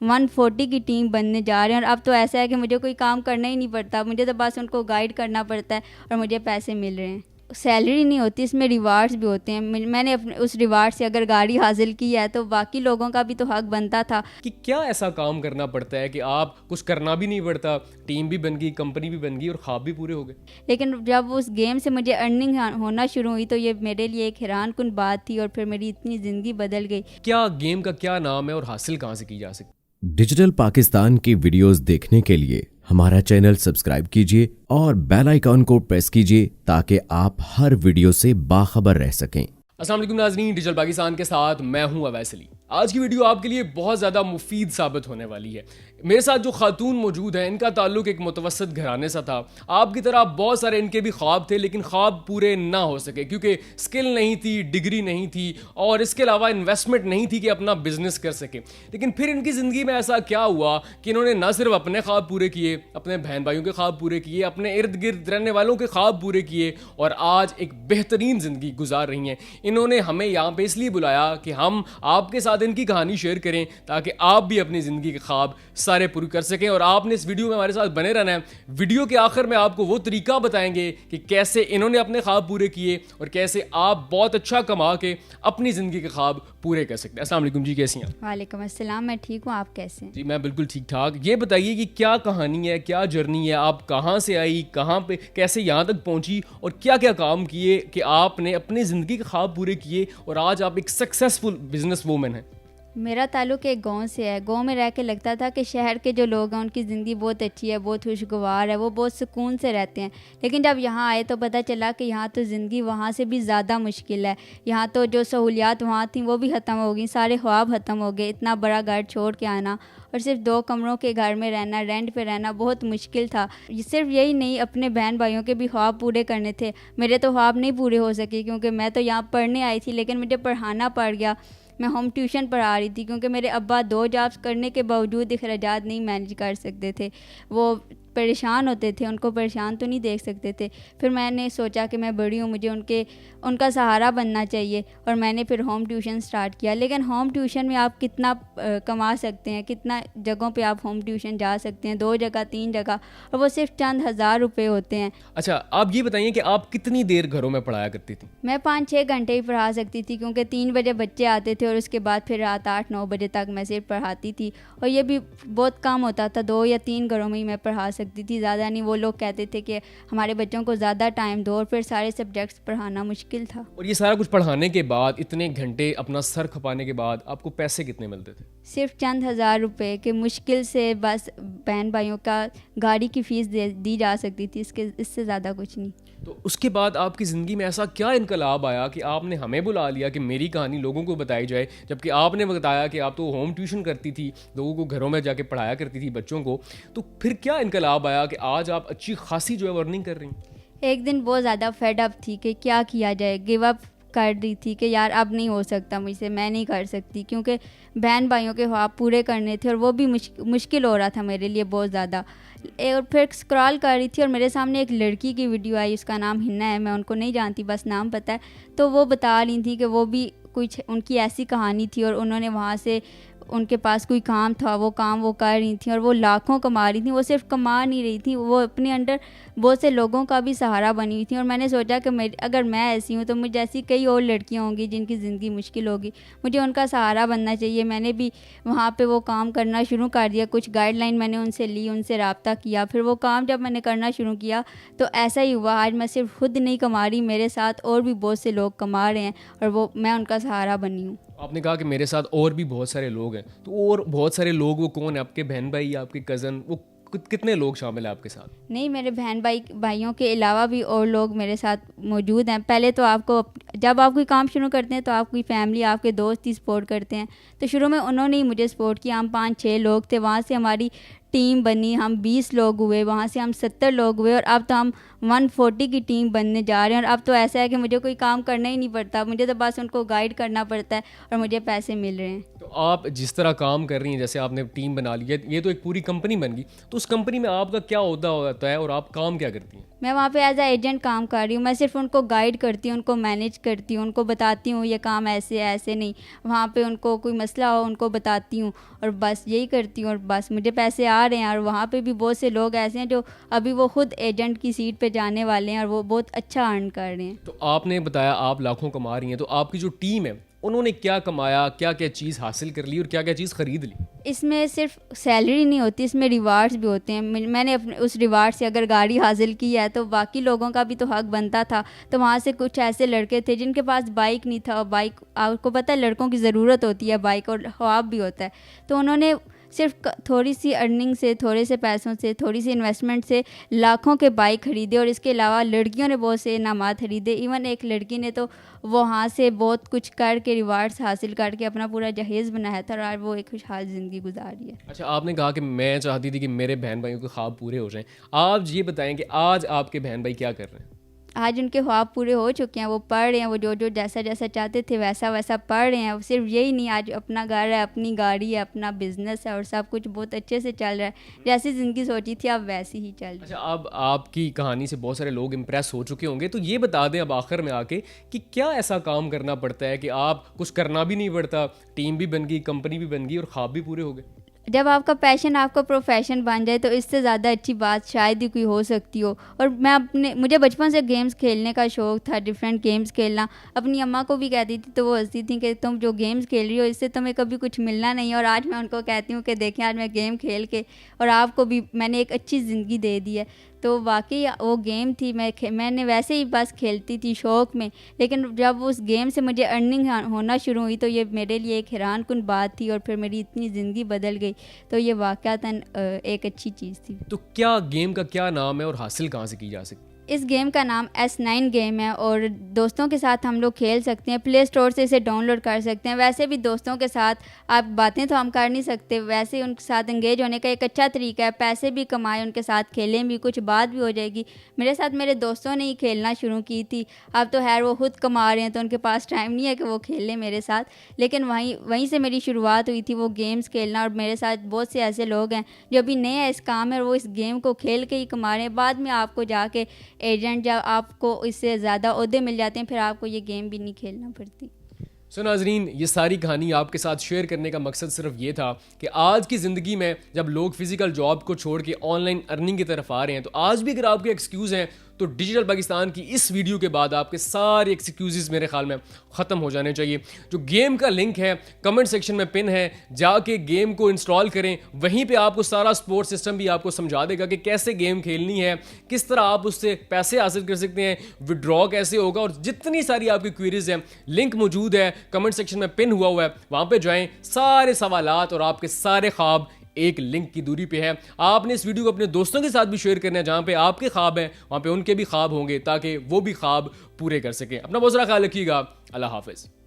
140 کی ٹیم بننے جا رہے ہیں. اور اب تو ایسا ہے کہ مجھے کوئی کام کرنا ہی نہیں پڑتا, مجھے تو بس ان کو گائیڈ کرنا پڑتا ہے اور مجھے پیسے مل رہے ہیں. سیلری نہیں ہوتی, اس میں ریوارڈز بھی ہوتے ہیں. میں نے اپنے اس ریوارڈ سے اگر گاڑی حاصل کی ہے تو باقی لوگوں کا بھی تو حق بنتا تھا. کہ کیا ایسا کام کرنا پڑتا ہے کہ آپ کچھ کرنا بھی نہیں پڑتا, ٹیم بھی بن گئی, کمپنی بھی بن گئی اور خواب بھی پورے ہو گئے؟ لیکن جب اس گیم سے مجھے ارننگ ہونا شروع ہوئی تو یہ میرے لیے ایک حیران کن بات تھی اور پھر میری اتنی زندگی بدل گئی. کیا گیم کا کیا نام ہے اور حاصل کہاں سے کی جا سکتی؟ ڈیجیٹل پاکستان کی ویڈیوز دیکھنے کے لیے ہمارا چینل سبسکرائب کیجیے اور بیل آئیکن کو پریس کیجیے تاکہ آپ ہر ویڈیو سے باخبر رہ سکیں. السلام علیکم ناظرین, ڈیجیٹل پاکستان کے ساتھ میں ہوں اویس علی. آج کی ویڈیو آپ کے لیے بہت زیادہ مفید ثابت ہونے والی ہے. میرے ساتھ جو خاتون موجود ہیں ان کا تعلق ایک متوسط گھرانے سے تھا. آپ کی طرح بہت سارے ان کے بھی خواب تھے لیکن خواب پورے نہ ہو سکے کیونکہ سکل نہیں تھی, ڈگری نہیں تھی اور اس کے علاوہ انویسٹمنٹ نہیں تھی کہ اپنا بزنس کر سکے. لیکن پھر ان کی زندگی میں ایسا کیا ہوا کہ انہوں نے نہ صرف اپنے خواب پورے کیے, اپنے بہن بھائیوں کے خواب پورے کیے, اپنے ارد گرد رہنے والوں کے خواب پورے کیے اور آج ایک بہترین زندگی گزار رہی ہیں. انہوں نے ہمیں یہاں پہ اس لیے بلایا کہ ہم آپ کے ساتھ ان کی کہانی شیئر کریں تاکہ آپ بھی اپنی زندگی کے خواب سارے پورے کر سکیں. اور آپ نے اس ویڈیو میں ہمارے ساتھ بنے رہنا ہے. ویڈیو کے آخر میں آپ کو وہ طریقہ بتائیں گے کہ کیسے انہوں نے اپنے خواب پورے کیے اور کیسے آپ بہت اچھا کما کے اپنی زندگی کے خواب پورے کر سکتے ہیں. السلام علیکم جی, کیسی ہیں؟ وعلیکم السلام, میں ٹھیک ہوں, آپ کیسے ہیں؟ جی میں بالکل ٹھیک ٹھاک. یہ بتائیے کہ کیا کہانی ہے, کیا جرنی ہے, آپ کہاں سے آئی, کہاں پہ کیسے یہاں تک پہنچی اور کیا کیا کام کیے کہ آپ نے اپنی زندگی کے خواب پورے کیے اور آج آپ ایک سکسیسفل بزنس وومن ہیں. میرا تعلق ایک گاؤں سے ہے. گاؤں میں رہ کے لگتا تھا کہ شہر کے جو لوگ ہیں ان کی زندگی بہت اچھی ہے, بہت خوشگوار ہے, وہ بہت سکون سے رہتے ہیں. لیکن جب یہاں آئے تو پتہ چلا کہ یہاں تو زندگی وہاں سے بھی زیادہ مشکل ہے. یہاں تو جو سہولیات وہاں تھیں وہ بھی ختم ہو گئیں, سارے خواب ختم ہو گئے. اتنا بڑا گھر چھوڑ کے آنا اور صرف 2 کمروں کے گھر میں رہنا, رینٹ پہ رہنا بہت مشکل تھا. صرف یہی نہیں, اپنے بہن بھائیوں کے بھی خواب پورے کرنے تھے. میرے تو خواب نہیں پورے ہو سکے کیونکہ میں تو یہاں پڑھنے آئی تھی لیکن مجھے پڑھانا پڑ گیا. میں ہوم ٹیوشن پڑھا رہی تھی کیونکہ میرے ابا 2 جابس کرنے کے باوجود اخراجات نہیں مینیج کر سکتے تھے. وہ پریشان ہوتے تھے, ان کو پریشان تو نہیں دیکھ سکتے تھے. پھر میں نے سوچا کہ میں بڑی ہوں, مجھے ان کا سہارا بننا چاہیے اور میں نے پھر ہوم ٹیوشن سٹارٹ کیا. لیکن ہوم ٹیوشن میں آپ کتنا کما سکتے ہیں, کتنا جگہوں پہ آپ ہوم ٹیوشن جا سکتے ہیں, 2 جگہ 3 جگہ, اور وہ صرف چند ہزار روپے ہوتے ہیں. اچھا آپ یہ بتائیے کہ آپ کتنی دیر گھروں میں پڑھایا کرتی تھی؟ میں 5-6 گھنٹے ہی پڑھا سکتی تھی کیونکہ 3 بجے بچے آتے تھے اور اس کے بعد پھر رات 8-9 بجے تک میں صرف پڑھاتی تھی. اور یہ بھی بہت کم ہوتا تھا, 2 یا 3 گھروں میں ہی میں پڑھا سکتی تھی, زیادہ نہیں. وہ لوگ کہتے تھے کہ ہمارے بچوں کو زیادہ ٹائم دو اور پھر سارے سبجیکٹس پڑھانا مشکل تھا. اور یہ سارا کچھ پڑھانے کے بعد, اتنے گھنٹے اپنا سر کھپانے کے بعد آپ کو پیسے کتنے ملتے تھے؟ صرف چند ہزار روپے کے مشکل سے بس بہن بھائیوں کا گاڑی کی فیس دی جا سکتی تھی, اس سے زیادہ کچھ نہیں. تو اس کے بعد آپ کی زندگی میں ایسا کیا انقلاب آیا کہ آپ نے ہمیں بلا لیا کہ میری کہانی لوگوں کو بتائی جائے, جبکہ آپ نے بتایا کہ آپ تو ہوم ٹیوشن کرتی تھی, لوگوں کو گھروں میں جا کے پڑھایا کرتی تھی بچوں کو. تو پھر کیا انقلاب آیا کہ آج آپ اچھی خاصی جو ہے ارننگ کر رہی ہیں؟ ایک دن بہت زیادہ فیڈ اپ تھی کہ کیا کیا جائے, گیو اپ کر دی تھی کہ یار اب نہیں ہو سکتا مجھ سے, میں نہیں کر سکتی کیونکہ بہن بھائیوں کے خواب پورے کرنے تھے اور وہ بھی مشکل ہو رہا تھا میرے لیے بہت زیادہ. اور پھر اسکرال کر رہی تھی اور میرے سامنے ایک لڑکی کی ویڈیو آئی, اس کا نام ہنا ہے, میں ان کو نہیں جانتی, بس نام پتہ ہے. تو وہ بتا رہی تھی کہ وہ بھی کچھ ان کی ایسی کہانی تھی اور انہوں نے وہاں سے, ان کے پاس کوئی کام تھا, وہ کام وہ کر رہی تھیں اور وہ لاکھوں کما رہی تھیں. وہ صرف کما نہیں رہی تھیں, وہ اپنے انڈر بہت سے لوگوں کا بھی سہارا بنی ہوئی تھیں. اور میں نے سوچا کہ اگر میں ایسی ہوں تو مجھے ایسی کئی اور لڑکیاں ہوں گی جن کی زندگی مشکل ہوگی, مجھے ان کا سہارا بننا چاہیے. میں نے بھی وہاں پہ وہ کام کرنا شروع کر دیا, کچھ گائیڈ لائن میں نے ان سے لی, ان سے رابطہ کیا. پھر وہ کام جب میں نے کرنا شروع کیا تو ایسا ہی ہوا, آج میں صرف خود نہیں کما رہی, میرے ساتھ اور بھی بہت سے لوگ کما رہے ہیں اور میں ان کا سہارا بنی ہوں. آپ نے کہا کہ میرے ساتھ اور بھی بہت سارے لوگ ہیں, تو اور بہت سارے لوگ وہ کون ہیں؟ آپ کے بہن بھائی, آپ کے کزن, وہ کتنے لوگ شامل ہیں آپ کے ساتھ؟ نہیں, میرے بہن بھائیوں کے علاوہ بھی اور لوگ میرے ساتھ موجود ہیں. پہلے تو آپ کو جب آپ کوئی کام شروع کرتے ہیں تو آپ کی فیملی, آپ کے دوست ہی سپورٹ کرتے ہیں. تو شروع میں انہوں نے ہی مجھے سپورٹ کیا. ہم 5-6 لوگ تھے, وہاں سے ہماری ٹیم بنی, ہم 20 لوگ ہوئے, وہاں سے ہم 70 لوگ ہوئے اور اب تو ہم 140 کی ٹیم بننے جا رہے ہیں. اور اب تو ایسا ہے کہ مجھے کوئی کام کرنا ہی نہیں پڑتا, مجھے تو بس ان کو گائیڈ کرنا پڑتا ہے اور مجھے پیسے مل رہے ہیں. تو آپ جس طرح کام کر رہی ہیں, جیسے آپ نے ٹیم بنا لی ہے, یہ تو ایک پوری کمپنی بن گئی, تو اس کمپنی میں آپ کا کیا عہدہ ہوتا ہے اور آپ کام کیا کرتی ہیں؟ میں وہاں پہ ایز اے ایجنٹ کام کر رہی ہوں. میں صرف ان کو گائیڈ کرتی ہوں, ان کو مینیج کرتی ہوں, ان کو بتاتی ہوں یہ کام ایسے ہے ایسے نہیں. وہاں پہ ان کو کوئی مسئلہ ہو ان کو بتاتی ہوں اور بس یہی کرتی ہوں, اور بس مجھے پیسے آ رہے ہیں. اور وہاں پہ بھی بہت سے لوگ ایسے ہیں جو ابھی وہ خود ایجنٹ کی سیٹ پہ جانے والے ہیں اور وہ بہت اچھا ارن کر رہے ہیں. تو آپ نے بتایا آپ لاکھوں کما رہی ہیں, تو آپ کی جو ٹیم ہے انہوں نے کیا کمایا, کیا کیا چیز حاصل کر لی اور کیا کیا چیز خرید لی؟ اس میں صرف سیلری نہیں ہوتی, اس میں ریوارڈس بھی ہوتے ہیں. میں نے اپنے اس ریوارڈ سے اگر گاڑی حاصل کی ہے تو باقی لوگوں کا بھی تو حق بنتا تھا. تو وہاں سے کچھ ایسے لڑکے تھے جن کے پاس بائک نہیں تھا, اور بائک آپ کو پتہ ہے لڑکوں کی ضرورت ہوتی ہے بائک, اور خواب بھی ہوتا ہے. تو انہوں نے صرف تھوڑی سی ارننگ سے, تھوڑے سے پیسوں سے, تھوڑی سی انویسٹمنٹ سے لاکھوں کے بائک خریدے. اور اس کے علاوہ لڑکیوں نے بہت سے انعامات خریدے. ایون ایک لڑکی نے تو وہاں سے بہت کچھ کر کے ریوارڈس حاصل کر کے اپنا پورا جہیز بنایا تھا, اور وہ ایک خوشحال زندگی گزار رہی ہے. اچھا, آپ نے کہا کہ میں چاہتی تھی کہ میرے بہن بھائیوں کے خواب پورے ہو جائیں. آج یہ بتائیں کہ آج آپ کے بہن بھائی کیا کر رہے ہیں؟ آج ان کے خواب پورے ہو چکے ہیں, وہ پڑھ رہے ہیں, وہ جو جیسا جیسا چاہتے تھے ویسا ویسا پڑھ رہے ہیں. صرف یہی نہیں, آج اپنا گھر ہے, اپنی گاڑی ہے, اپنا بزنس ہے, اور سب کچھ بہت اچھے سے چل رہا ہے. جیسی زندگی سوچی تھی اب ویسی ہی چل رہی ہے. اچھا, اب آپ کی کہانی سے بہت سارے لوگ امپریس ہو چکے ہوں گے, تو یہ بتا دیں اب آخر میں آ کے کہ کیا ایسا کام کرنا پڑتا ہے کہ آپ کچھ کرنا بھی نہیں پڑتا, ٹیم بھی بن گئی, کمپنی بھی بن گئی اور خواب بھی پورے ہو گئے؟ جب آپ کا پیشن آپ کا پروفیشن بن جائے تو اس سے زیادہ اچھی بات شاید ہی کوئی ہو سکتی ہو. اور میں مجھے بچپن سے گیمز کھیلنے کا شوق تھا, ڈفرینٹ گیمز کھیلنا. اپنی اماں کو بھی کہتی تھی تو وہ ہنستی تھیں کہ تم جو گیمز کھیل رہی ہو اس سے تمہیں کبھی کچھ ملنا نہیں. اور آج میں ان کو کہتی ہوں کہ دیکھیں آج میں گیم کھیل کے اور آپ کو بھی میں نے ایک اچھی زندگی دے دی ہے. تو واقعی وہ گیم تھی, میں نے ویسے ہی بس کھیلتی تھی شوق میں, لیکن جب اس گیم سے مجھے ارننگ ہونا شروع ہوئی تو یہ میرے لیے ایک حیران کن بات تھی, اور پھر میری اتنی زندگی بدل گئی. تو یہ واقعتاً ایک اچھی چیز تھی. تو کیا گیم کا کیا نام ہے اور حاصل کہاں سے کی جا سکتی؟ اس گیم کا نام S9 گیم ہے, اور دوستوں کے ساتھ ہم لوگ کھیل سکتے ہیں. پلے اسٹور سے اسے ڈاؤن لوڈ کر سکتے ہیں. ویسے بھی دوستوں کے ساتھ آپ باتیں تو ہم کر نہیں سکتے, ویسے ان کے ساتھ انگیج ہونے کا ایک اچھا طریقہ ہے. پیسے بھی کمائے, ان کے ساتھ کھیلیں بھی, کچھ بات بھی ہو جائے گی. میرے ساتھ میرے دوستوں نے ہی کھیلنا شروع کی تھی. اب تو خیر وہ خود کما رہے ہیں تو ان کے پاس ٹائم نہیں ہے کہ وہ کھیلیں میرے ساتھ, لیکن وہیں سے میری شروعات ہوئی تھی وہ گیمز کھیلنا. اور میرے ساتھ بہت سے ایسے لوگ ہیں جو ابھی نئے ہیں اس کام میں, اور وہ اس گیم کو کھیل کے ہی کما رہے ہیں. بعد میں آپ کو جا کے ایجنٹ جب آپ کو اس سے زیادہ عہدے مل جاتے ہیں پھر آپ کو یہ گیم بھی نہیں کھیلنا پڑتی. سو ناظرین, یہ ساری کہانی آپ کے ساتھ شیئر کرنے کا مقصد صرف یہ تھا کہ آج کی زندگی میں جب لوگ فزیکل جاب کو چھوڑ کے آن لائن ارننگ کی طرف آ رہے ہیں, تو آج بھی اگر آپ کے ایکسکیوز ہیں تو ڈیجیٹل پاکستان کی اس ویڈیو کے بعد آپ کے سارے ایکسکیوزز میرے خیال میں ختم ہو جانے چاہیے. جو گیم کا لنک ہے کمنٹ سیکشن میں پن ہے, جا کے گیم کو انسٹال کریں. وہیں پہ آپ کو سارا سپورٹ سسٹم بھی آپ کو سمجھا دے گا کہ کیسے گیم کھیلنی ہے, کس طرح آپ اس سے پیسے حاصل کر سکتے ہیں, وڈرا کیسے ہوگا, اور جتنی ساری آپ کی کوئریز ہیں. لنک موجود ہے کمنٹ سیکشن میں پن ہوا ہے, وہاں پہ جائیں. سارے سوالات اور آپ کے سارے خواب ایک لنک کی دوری پہ ہے. آپ نے اس ویڈیو کو اپنے دوستوں کے ساتھ بھی شیئر کرنا ہے, جہاں پہ آپ کے خواب ہیں وہاں پہ ان کے بھی خواب ہوں گے, تاکہ وہ بھی خواب پورے کر سکیں. اپنا بہت سارا خیال رکھیے گا. اللہ حافظ.